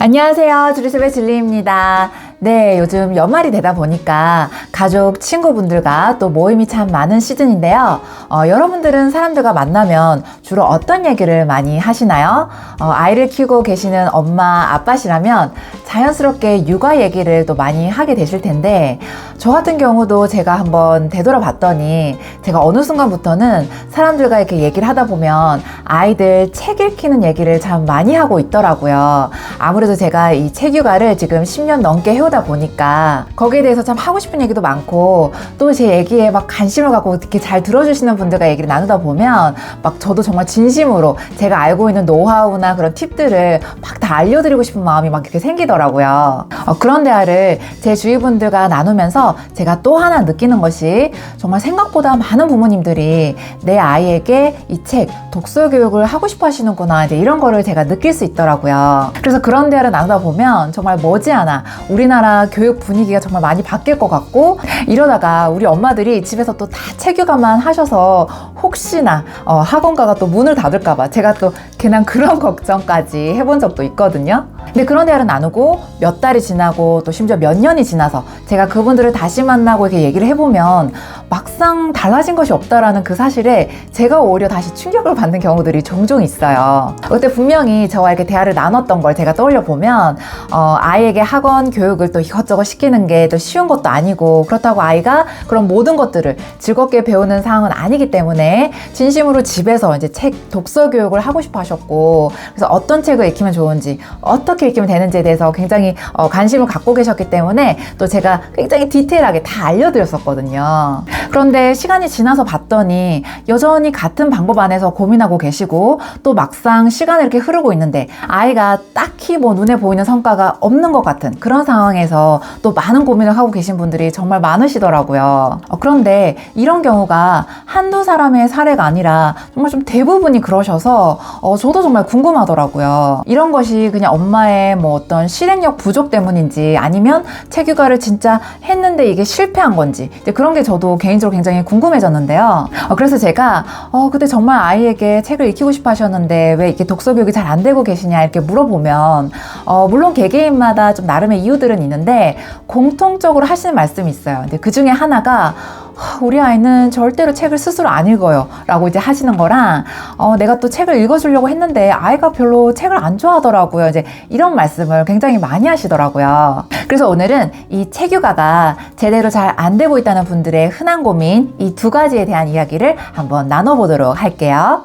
안녕하세요. 주리쌤의 진리입니다. 네, 요즘 연말이 되다 보니까 가족, 친구분들과 또 모임이 참 많은 시즌인데요. 여러분들은 사람들과 만나면 주로 어떤 얘기를 많이 하시나요? 아이를 키우고 계시는 엄마, 아빠시라면 자연스럽게 육아 얘기를 또 많이 하게 되실 텐데, 저 같은 경우도 제가 한번 되돌아봤더니 제가 어느 순간부터는 사람들과 이렇게 얘기를 하다 보면 아이들 책 읽히는 얘기를 참 많이 하고 있더라고요. 아무래도 제가 이 책 육아를 지금 10년 넘게 해오다 보니까 거기에 대해서 참 하고 싶은 얘기도 많고, 또 제 얘기에 막 관심을 갖고 이렇게 잘 들어주시는 분들과 얘기를 나누다 보면 막 저도 정말 진심으로 제가 알고 있는 노하우나 그런 팁들을 막 다 알려드리고 싶은 마음이 막 이렇게 생기더라고요. 그런 대화를 제 주위 분들과 나누면서 제가 또 하나 느끼는 것이, 정말 생각보다 많은 부모님들이 내 아이에게 이 책, 독서 교육을 하고 싶어 하시는구나, 이제 이런 거를 제가 느낄 수 있더라고요. 그래서 그런 대화를 나누다 보면 정말 머지않아 우리나라 교육 분위기가 정말 많이 바뀔 것 같고, 이러다가 우리 엄마들이 집에서 또 다 책 육아만 하셔서 혹시나 학원가가 또 문을 닫을까봐 제가 또 괜한 그런 걱정까지 해본 적도 있거든요. 근데 그런 대화를 나누고 몇 달이 지나고 또 심지어 몇 년이 지나서 제가 그분들을 다시 만나고 이렇게 얘기를 해보면 막상 달라진 것이 없다라는 그 사실에 제가 오히려 다시 충격을 받는 경우들이 종종 있어요. 그때 분명히 저와 이렇게 대화를 나눴던 걸 제가 떠올려 보면, 아이에게 학원 교육을 또 이것저것 시키는 게 또 쉬운 것도 아니고, 그렇다고 아이가 그런 모든 것들을 즐겁게 배우는 상황은 아니기 때문에 진심으로 집에서 이제 책 독서 교육을 하고 싶어 하셨고, 그래서 어떤 책을 읽히면 좋은지, 어떻게 읽히면 되는지에 대해서 굉장히 관심을 갖고 계셨기 때문에 또 제가 굉장히 디테일하게 다 알려드렸었거든요. 그런데 시간이 지나서 봤더니 여전히 같은 방법 안에서 고민하고 계시고, 또 막상 시간이 이렇게 흐르고 있는데 아이가 딱히 뭐 눈에 보이는 성과가 없는 것 같은 그런 상황에서 또 많은 고민을 하고 계신 분들이 정말 많으시더라고요. 그런데 이런 경우가 한두 사람의 사례가 아니라 정말 좀 대부분이 그러셔서 저도 정말 궁금하더라고요. 이런 것이 그냥 엄마의 뭐 어떤 실행력 부족 때문인지, 아니면 책 육아를 진짜 했는데 이게 실패한 건지, 이제 그런 게 저도 개인적으로 굉장히 궁금해졌는데요. 그래서 제가 그때 정말 아이에게 책을 읽히고 싶어 하셨는데 왜 이렇게 독서 교육이 잘 안 되고 계시냐 이렇게 물어보면, 물론 개개인마다 좀 나름의 이유들은 있는데 공통적으로 하시는 말씀이 있어요. 근데 그 중에 하나가, 우리 아이는 절대로 책을 스스로 안 읽어요 라고 이제 하시는 거랑, 내가 또 책을 읽어주려고 했는데 아이가 별로 책을 안 좋아하더라고요, 이제 이런 말씀을 굉장히 많이 하시더라고요. 그래서 오늘은 이 책 육아가 제대로 잘 안 되고 있다는 분들의 흔한 고민, 이 두 가지에 대한 이야기를 한번 나눠보도록 할게요.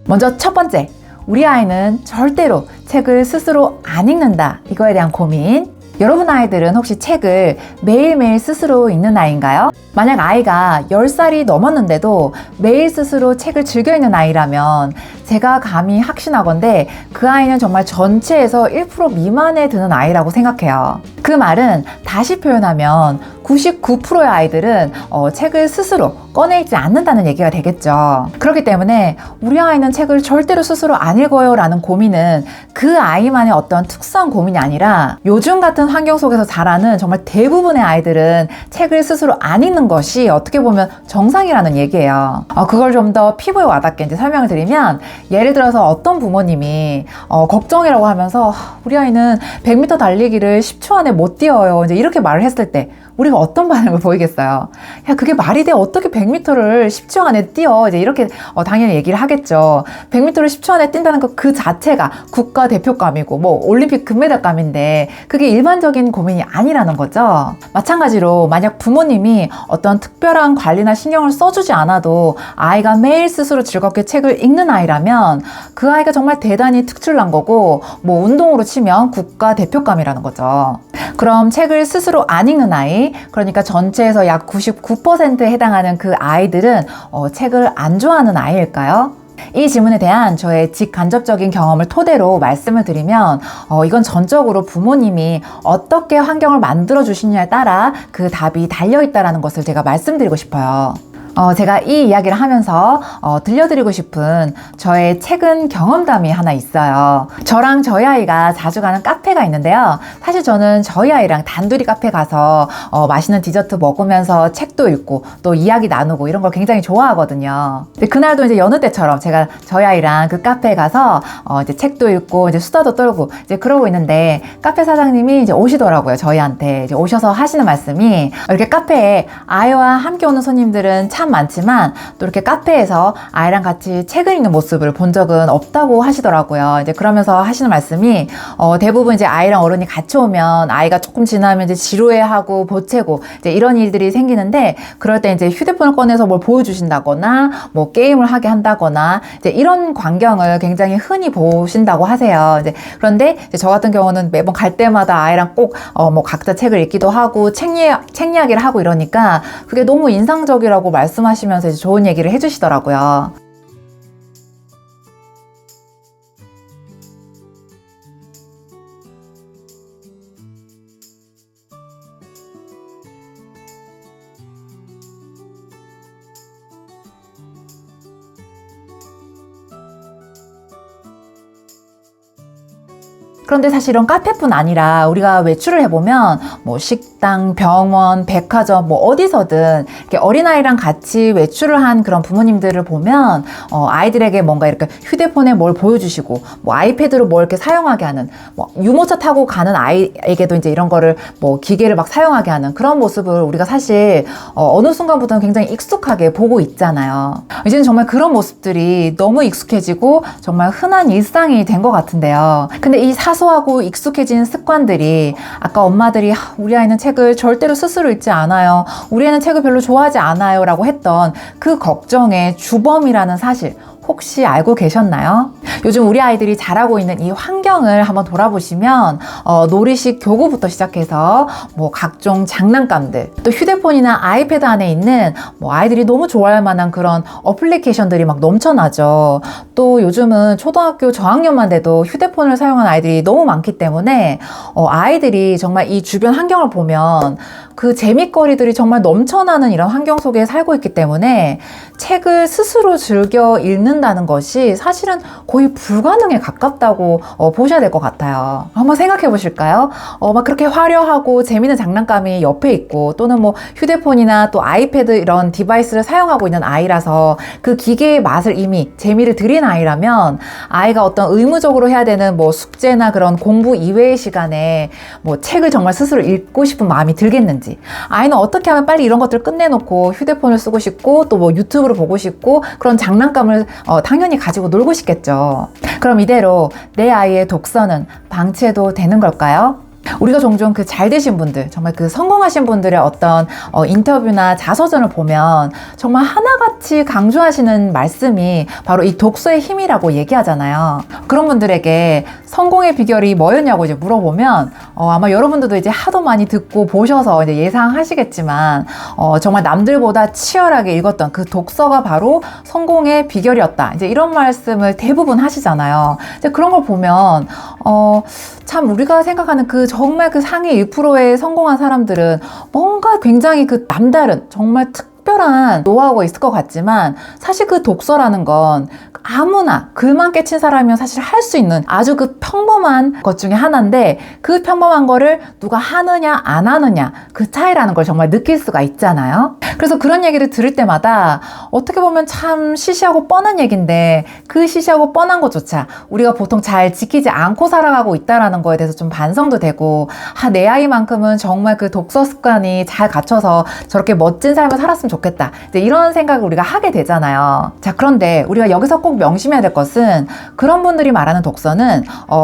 먼저 첫 번째, 우리 아이는 절대로 책을 스스로 안 읽는다, 이거에 대한 고민. 여러분 아이들은 혹시 책을 매일매일 스스로 읽는 아이인가요? 만약 아이가 10살이 넘었는데도 매일 스스로 책을 즐겨 읽는 아이라면 제가 감히 확신하건대 그 아이는 정말 전체에서 1% 미만에 드는 아이라고 생각해요. 그 말은 다시 표현하면 99%의 아이들은 책을 스스로 꺼내 읽지 않는다는 얘기가 되겠죠. 그렇기 때문에 우리 아이는 책을 절대로 스스로 안 읽어요 라는 고민은 그 아이만의 어떤 특수한 고민이 아니라, 요즘 같은 환경 속에서 자라는 정말 대부분의 아이들은 책을 스스로 안 읽는 것이 어떻게 보면 정상이라는 얘기예요. 그걸 좀 더 피부에 와닿게 이제 설명을 드리면, 예를 들어서 어떤 부모님이 걱정이라고 하면서 우리 아이는 100m 달리기를 10초 안에 못 뛰어요, 이제 이렇게 말을 했을 때 우리가 어떤 반응을 보이겠어요? 야, 그게 말이 돼? 어떻게 100m를 10초 안에 뛰어? 이제 이렇게 당연히 얘기를 하겠죠. 100m를 10초 안에 뛴다는 것 그 자체가 국가대표감이고 뭐 올림픽 금메달감인데 그게 일반적인 고민이 아니라는 거죠. 마찬가지로 만약 부모님이 어떤 특별한 관리나 신경을 써주지 않아도 아이가 매일 스스로 즐겁게 책을 읽는 아이라면 그 아이가 정말 대단히 특출난 거고, 뭐 운동으로 치면 국가대표감이라는 거죠. 그럼 책을 스스로 안 읽는 아이, 그러니까 전체에서 약 99%에 해당하는 그 아이들은 책을 안 좋아하는 아이일까요? 이 질문에 대한 저의 직간접적인 경험을 토대로 말씀을 드리면, 이건 전적으로 부모님이 어떻게 환경을 만들어 주시느냐에 따라 그 답이 달려있다는 것을 제가 말씀드리고 싶어요. 제가 이 이야기를 하면서 들려드리고 싶은 저의 최근 경험담이 하나 있어요. 저랑 저희 아이가 자주 가는 카페가 있는데요. 사실 저는 저희 아이랑 단둘이 카페 가서 맛있는 디저트 먹으면서 책도 읽고 또 이야기 나누고 이런 걸 굉장히 좋아하거든요. 근데 그날도 이제 여느 때처럼 제가 저희 아이랑 그 카페에 가서 이제 책도 읽고 이제 수다도 떨고 이제 그러고 있는데 카페 사장님이 이제 오시더라고요. 저희한테 이제 오셔서 하시는 말씀이, 이렇게 카페에 아이와 함께 오는 손님들은 참 많지만 또 이렇게 카페에서 아이랑 같이 책을 읽는 모습을 본 적은 없다고 하시더라고요. 이제 그러면서 하시는 말씀이 대부분 이제 아이랑 어른이 같이 오면 아이가 조금 지나면 이제 지루해하고 보채고 이제 이런 일들이 생기는데, 그럴 때 이제 휴대폰을 꺼내서 뭘 보여주신다거나 뭐 게임을 하게 한다거나 이제 이런 광경을 굉장히 흔히 보신다고 하세요. 이제 그런데 이제 저 같은 경우는 매번 갈 때마다 아이랑 꼭 뭐 각자 책을 읽기도 하고 책 이야기를 하고 이러니까 그게 너무 인상적이라고 말씀하시면서 이제 좋은 얘기를 해주시더라고요. 그런데 사실 이런 카페뿐 아니라 우리가 외출을 해보면 뭐 식당, 병원, 백화점 뭐 어디서든 이렇게 어린아이랑 같이 외출을 한 그런 부모님들을 보면 아이들에게 뭔가 이렇게 휴대폰에 뭘 보여주시고 뭐 아이패드로 뭘 이렇게 사용하게 하는, 뭐 유모차 타고 가는 아이에게도 이제 이런 거를 뭐 기계를 막 사용하게 하는 그런 모습을 우리가 사실 어느 순간부터는 굉장히 익숙하게 보고 있잖아요. 이제는 정말 그런 모습들이 너무 익숙해지고 정말 흔한 일상이 된 것 같은데요. 근데 이 사소하고 익숙해진 습관들이, 아까 엄마들이 우리 아이는 책을 절대로 스스로 읽지 않아요, 우리 애는 책을 별로 좋아하지 않아요 라고 했던 그 걱정의 주범이라는 사실 혹시 알고 계셨나요? 요즘 우리 아이들이 자라고 있는 이 환경을 한번 돌아보시면 놀이식 교구부터 시작해서 뭐 각종 장난감들, 또 휴대폰이나 아이패드 안에 있는 뭐 아이들이 너무 좋아할 만한 그런 어플리케이션들이 막 넘쳐나죠. 또 요즘은 초등학교 저학년만 돼도 휴대폰을 사용하는 아이들이 너무 많기 때문에 아이들이 정말 이 주변 환경을 보면 그 재밌거리들이 정말 넘쳐나는 이런 환경 속에 살고 있기 때문에 책을 스스로 즐겨 읽는다는 것이 사실은 거의 불가능에 가깝다고 보셔야 될 것 같아요. 한번 생각해 보실까요? 막 그렇게 화려하고 재밌는 장난감이 옆에 있고, 또는 뭐 휴대폰이나 또 아이패드 이런 디바이스를 사용하고 있는 아이라서 그 기계의 맛을 이미 재미를 들인 아이라면, 아이가 어떤 의무적으로 해야 되는 뭐 숙제나 그런 공부 이외의 시간에 뭐 책을 정말 스스로 읽고 싶은 마음이 들겠는지, 아이는 어떻게 하면 빨리 이런 것들을 끝내놓고 휴대폰을 쓰고 싶고 또 뭐 유튜브를 보고 싶고 그런 장난감을 당연히 가지고 놀고 싶겠죠. 그럼 이대로 내 아이의 독서는 방치해도 되는 걸까요? 우리가 종종 그 잘 되신 분들, 정말 그 성공하신 분들의 어떤 인터뷰나 자서전을 보면 정말 하나같이 강조하시는 말씀이 바로 이 독서의 힘이라고 얘기하잖아요. 그런 분들에게 성공의 비결이 뭐였냐고 이제 물어보면 아마 여러분들도 이제 하도 많이 듣고 보셔서 이제 예상하시겠지만 정말 남들보다 치열하게 읽었던 그 독서가 바로 성공의 비결이었다, 이제 이런 말씀을 대부분 하시잖아요. 이제 그런 걸 보면 참 우리가 생각하는 그 정말 그 상위 1%의 성공한 사람들은 뭔가 굉장히 그 남다른 정말 특별한 노하우가 있을 것 같지만, 사실 그 독서라는 건 아무나 글만 깨친 사람이면 사실 할 수 있는 아주 그 평범한 것 중에 하나인데, 그 평범한 거를 누가 하느냐 안 하느냐 그 차이라는 걸 정말 느낄 수가 있잖아요. 그래서 그런 얘기를 들을 때마다 어떻게 보면 참 시시하고 뻔한 얘기인데, 그 시시하고 뻔한 것조차 우리가 보통 잘 지키지 않고 살아가고 있다라는 거에 대해서 좀 반성도 되고, 내 아이만큼은 정말 그 독서 습관이 잘 갖춰서 저렇게 멋진 삶을 살았으면 좋겠다, 이제 이런 생각을 우리가 하게 되잖아요. 자, 그런데 우리가 여기서 꼭 명심해야 될 것은, 그런 분들이 말하는 독서는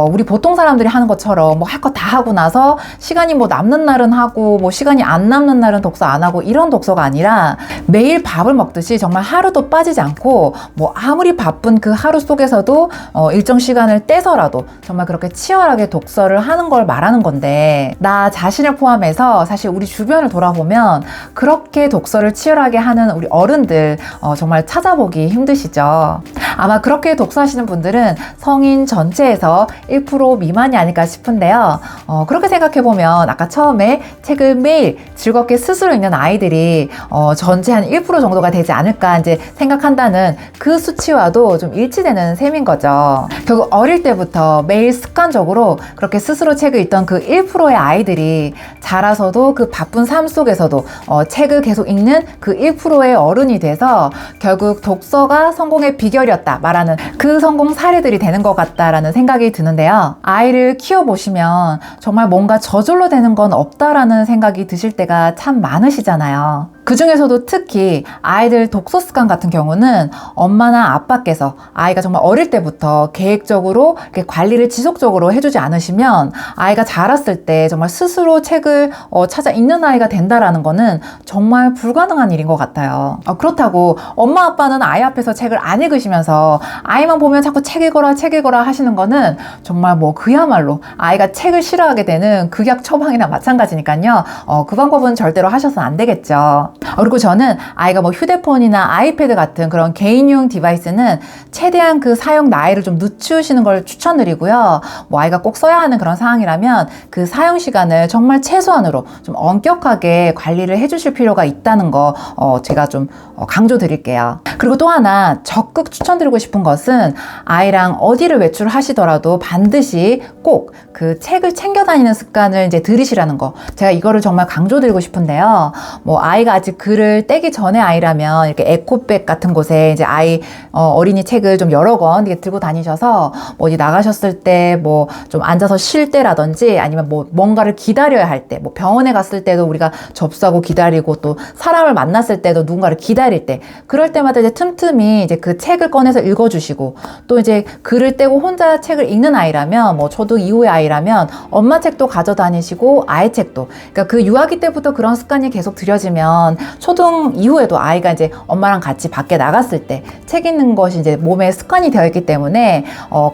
우리 보통 사람들이 하는 것처럼 뭐 할 거 다 하고 나서 시간이 뭐 남는 날은 하고 뭐 시간이 안 남는 날은 독서 안 하고 이런 독서가 아니라, 매일 밥을 먹듯이 정말 하루도 빠지지 않고 뭐 아무리 바쁜 그 하루 속에서도 일정 시간을 떼서라도 정말 그렇게 치열하게 독서를 하는 걸 말하는 건데, 나 자신을 포함해서 사실 우리 주변을 돌아보면 그렇게 독서를 치열하게 불안하게 하는 우리 어른들 정말 찾아보기 힘드시죠. 아마 그렇게 독서하시는 분들은 성인 전체에서 1% 미만이 아닐까 싶은데요. 그렇게 생각해보면 아까 처음에 책을 매일 즐겁게 스스로 읽는 아이들이 전체 한 1% 정도가 되지 않을까 이제 생각한다는 그 수치와도 좀 일치되는 셈인 거죠. 결국 어릴 때부터 매일 습관적으로 그렇게 스스로 책을 읽던 그 1%의 아이들이 자라서도 그 바쁜 삶 속에서도 책을 계속 읽는 그 1%의 어른이 돼서 결국 독서가 성공의 비결이었다 말하는 그 성공 사례들이 되는 것 같다라는 생각이 드는데요. 아이를 키워보시면 정말 뭔가 저절로 되는 건 없다라는 생각이 드실 때가 참 많으시잖아요. 그 중에서도 특히 아이들 독서 습관 같은 경우는 엄마나 아빠께서 아이가 정말 어릴 때부터 계획적으로 이렇게 관리를 지속적으로 해주지 않으시면 아이가 자랐을 때 정말 스스로 책을 찾아 읽는 아이가 된다라는 거는 정말 불가능한 일인 것 같아요. 그렇다고 엄마 아빠는 아이 앞에서 책을 안 읽으시면서 아이만 보면 자꾸 책 읽어라 하시는 거는 정말 뭐 그야말로 아이가 책을 싫어하게 되는 극약 처방이나 마찬가지니까요. 그 방법은 절대로 하셔서는 안 되겠죠. 그리고 저는 아이가 뭐 휴대폰이나 아이패드 같은 그런 개인용 디바이스는 최대한 그 사용 나이를 좀 늦추시는 걸 추천드리고요. 뭐 아이가 꼭 써야 하는 그런 상황이라면 그 사용 시간을 정말 최소한으로 좀 엄격하게 관리를 해주실 필요가 있다는 거 제가 좀 강조드릴게요. 그리고 또 하나 적극 추천드리고 싶은 것은 아이랑 어디를 외출하시더라도 반드시 꼭 그 책을 챙겨 다니는 습관을 이제 들이시라는 거, 제가 이거를 정말 강조드리고 싶은데요. 뭐 아이가 아직 글을 떼기 전에 아이라면 이렇게 에코백 같은 곳에 이제 아이 어린이 책을 좀 여러 권 이렇게 들고 다니셔서 뭐 어디 나가셨을 때 뭐 좀 앉아서 쉴 때라든지 아니면 뭐 뭔가를 기다려야 할 때, 뭐 병원에 갔을 때도 우리가 접수하고 기다리고 또 사람을 만났을 때도 누군가를 기다릴 때, 그럴 때마다 이제 틈틈이 이제 그 책을 꺼내서 읽어주시고, 또 이제 글을 떼고 혼자 책을 읽는 아이라면 뭐 초등 이후의 아이라면 엄마 책도 가져다니시고 아이 책도, 그러니까 그 유아기 때부터 그런 습관이 계속 들여지면 초등 이후에도 아이가 이제 엄마랑 같이 밖에 나갔을 때 책 읽는 것이 이제 몸에 습관이 되어 있기 때문에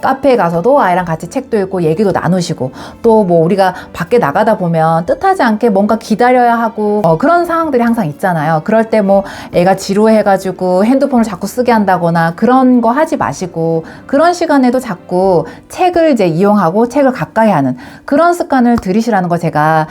카페에 가서도 아이랑 같이 책도 읽고 얘기도 나누시고, 또 뭐 우리가 밖에 나가다 보면 뜻하지 않게 뭔가 기다려야 하고 그런 상황들이 항상 있잖아요. 그럴 때 뭐 애가 지루해가지고 핸드폰을 자꾸 쓰게 한다거나 그런 거 하지 마시고, 그런 시간에도 자꾸 책을 이제 이용하고 책을 가까이 하는 그런 습관을 들이시라는 거 제가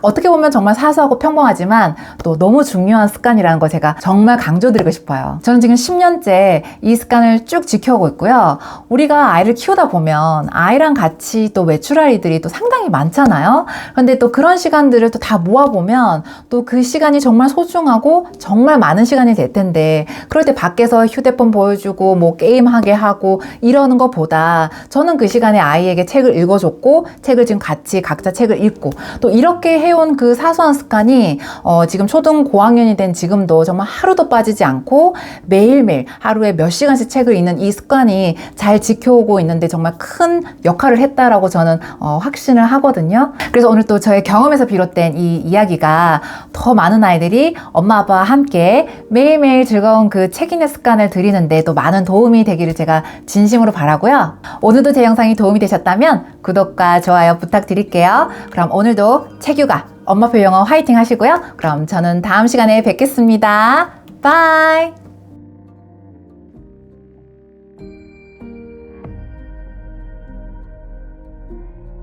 어떻게 보면 정말 사소하고 평범하지만 또 너무 중요한 습관이라는 거 제가 정말 강조드리고 싶어요. 저는 지금 10년째 이 습관을 쭉 지켜오고 있고요. 우리가 아이를 키우다 보면 아이랑 같이 또 외출할 일들이 또 상당히 많잖아요. 그런데 또 그런 시간들을 또 다 모아보면 또 그 시간이 정말 소중하고 정말 많은 시간이 될 텐데, 그럴 때 밖에서 휴대폰 보여주고 뭐 게임하게 하고 이러는 것보다 저는 그 시간에 아이에게 책을 읽어줬고 책을 지금 같이 각자 책을 읽고 또 이렇게 해온 그 사소한 습관이 지금 초등 고학년이 된 지금도 정말 하루도 빠지지 않고 매일매일 하루에 몇 시간씩 책을 읽는 이 습관이 잘 지켜오고 있는데 정말 큰 역할을 했다라고 저는 확신을 하거든요. 그래서 오늘 또 저의 경험에서 비롯된 이 이야기가 더 많은 아이들이 엄마 아빠와 함께 매일매일 즐거운 그 책 읽는 습관을 들이는데 또 많은 도움이 되기를 제가 진심으로 바라고요. 오늘도 제 영상이 도움이 되셨다면 구독과 좋아요 부탁드릴게요. 그럼 오늘도 책육아 엄마표 영어 화이팅 하시고요. 그럼 저는 다음 시간에 뵙겠습니다. 바이.